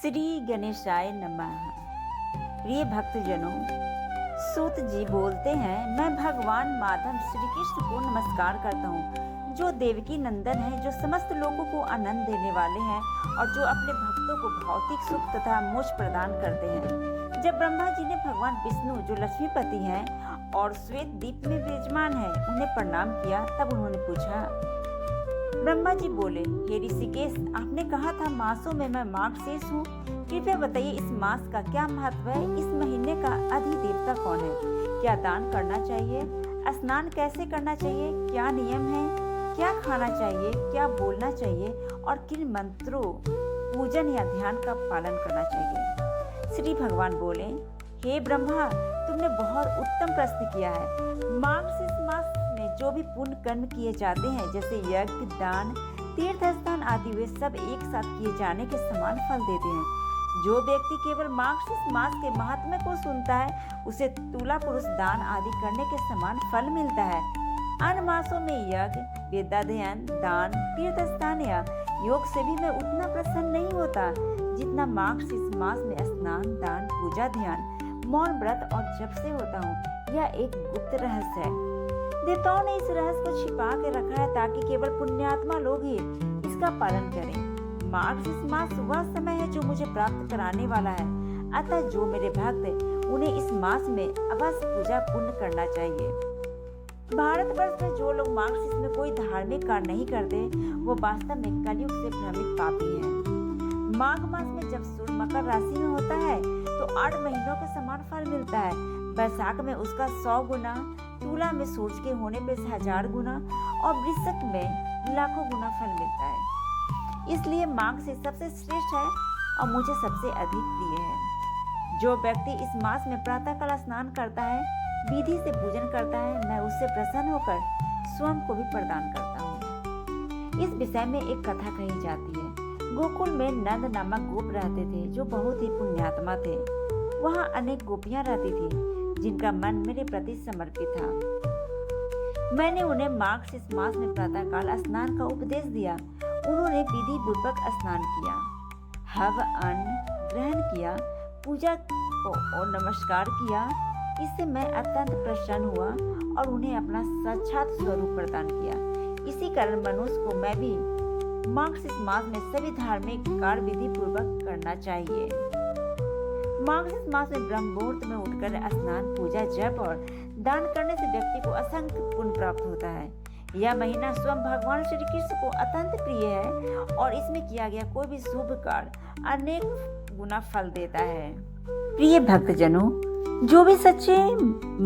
श्री गणेशाय नमः। प्रिय भक्तजनों, सूत जी बोलते हैं, मैं भगवान माधव श्री कृष्ण को नमस्कार करता हूँ, जो देवकी नंदन है, जो समस्त लोगों को आनंद देने वाले हैं और जो अपने भक्तों को भौतिक सुख तथा मोक्ष प्रदान करते हैं। जब ब्रह्मा जी ने भगवान विष्णु, जो लक्ष्मीपति हैं और श्वेत दीप में विराजमान है, उन्हें प्रणाम किया, तब उन्होंने पूछा। ब्रह्मा जी बोले, हे ऋषिकेश, आपने कहा था मासों में मैं मार्गशीर्ष हूँ। कृपया बताइए, इस मास का क्या महत्व है? इस महीने का अधिदेवता कौन है? क्या दान करना चाहिए? स्नान कैसे करना चाहिए? क्या नियम है? क्या खाना चाहिए? क्या बोलना चाहिए? और किन मंत्रों, पूजन या ध्यान का पालन करना चाहिए? श्री भगवान बोले, हे ब्रह्मा, तुमने बहुत उत्तम प्रश्न किया है। मार्गशीर्ष मास में जो भी पुण्य कर्म किए जाते हैं, जैसे यज्ञ, दान, तीर्थ स्थान आदि, वे सब एक साथ किए जाने के समान फल देते हैं। जो व्यक्ति केवल मार्गशीर्ष मास के महात्म्य को सुनता है, उसे तुला पुरुष दान आदि करने के समान फल मिलता है। अन्य मासों में यज्ञ, वेदाध्ययन, दान, तीर्थ स्थान या योग से भी मैं उतना प्रसन्न नहीं होता जितना मार्गशीर्ष मास में स्नान, दान, पूजा, ध्यान, मौन व्रत और जप से होता हूँ। यह एक गुप्त रहस्य है। देवताओं ने इस रहस्य को छिपा के रखा है ताकि केवल पुण्यात्मा लोग ही इसका पालन करें। मार्गशीर्ष मास वह समय है जो मुझे प्राप्त कराने वाला है, अतः जो मेरे भक्त, उन्हें इस मास में अवश्य पूजा पुण्य करना चाहिए। भारतवर्ष में जो लोग मार्गशीर्ष में कोई धार्मिक कार्य नहीं करते, वो वास्तव में कलयुग से भ्रमित पापी हैं। माघ मास में जब सूर्य मकर राशि में होता है तो 8 महीनों के समान फल मिलता है। वैशाख में उसका 100 गुना, तुला में सूर्य के होने पे 1000 गुना और वृश्चिक में लाखों गुना फल मिलता है। इसलिए माघ से सबसे श्रेष्ठ है और मुझे सबसे अधिक प्रिय है। जो व्यक्ति इस मास में प्रातःकाल स्नान करता है, विधि से पूजन करता है, मैं उससे प्रसन्न होकर स्वयं को भी प्रदान करता हूँ। इस विषय में एक कथा कही जाती है। गोकुल में नंद नामक गोप रहते थे, जो बहुत ही पुण्यात्मा थे। वहाँ अनेक गोपियाँ रहती थी जिनका मन मेरे प्रति समर्पित था। मैंने उन्हें मार्गशीर्ष मास में प्रातःकाल स्नान का उपदेश दिया। उन्होंने विधि पूर्वक स्नान किया, हव अन्न ग्रहण किया, पूजा को और नमस्कार किया। इससे मैं अत्यंत प्रसन्न हुआ और उन्हें अपना साक्षात स्वरूप प्रदान किया। इसी कारण मनुष्य को मैं भी मार्गशीर्ष मास में सभी धार्मिक कार्य विधि पूर्वक करना चाहिए। मार्गशीर्ष मास में ब्रह्म मुहूर्त में उठकर स्नान, पूजा, जप और दान करने से व्यक्ति को असंख्य पुण्य प्राप्त होता है। यह महीना स्वयं भगवान श्री कृष्ण को अत्यंत प्रिय है और इसमें किया गया कोई भी शुभ कार्य अनेक गुना फल देता है। प्रिय भक्तजनों, जो भी सच्चे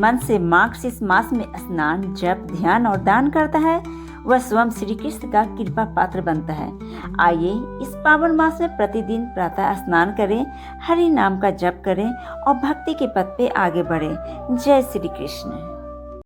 मन से मार्गशीर्ष मास में स्नान, जप, ध्यान और दान करता है, वह स्वयं श्री कृष्ण का कृपा पात्र बनता है। आइए इस पावन मास में प्रतिदिन प्रातः स्नान करें, हरि नाम का जप करें और भक्ति के पथ पे आगे बढ़ें। जय श्री कृष्ण।